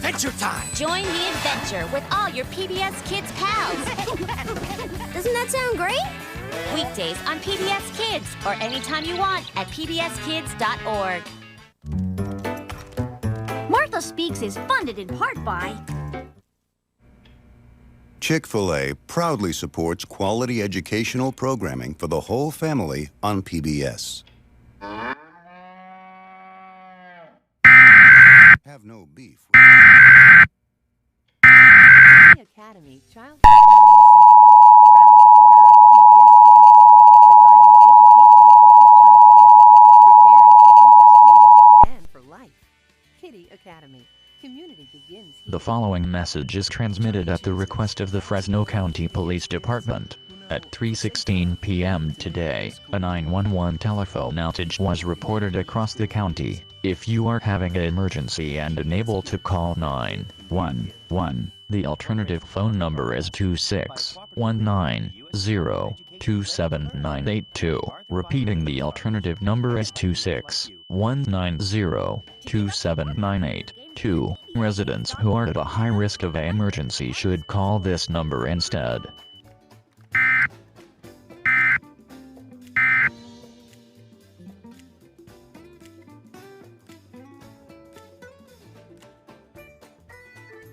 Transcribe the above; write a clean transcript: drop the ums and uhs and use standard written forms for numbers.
adventure time! Join the adventure with all your PBS Kids pals. Doesn't that sound great? Weekdays on PBS Kids or anytime you want at pbskids.org. Martha Speaks is funded in part by Chick-fil-A proudly supports quality educational programming for the whole family on PBS. Have no beef. The Academy Child Care Learning Centers, proud supporter of PBS Kids, providing educationally focused childcare, preparing children for school and for life. Kitty Academy. Community begins here. The following message is transmitted at the request of the Fresno County Police Department. At 3:16 p.m. today, a 911 telephone outage was reported across the county. If you are having an emergency and unable to call 911, the alternative phone number is 2619027982. Repeating, the alternative number is 2619027982. Residents who are at a high risk of an emergency should call this number instead.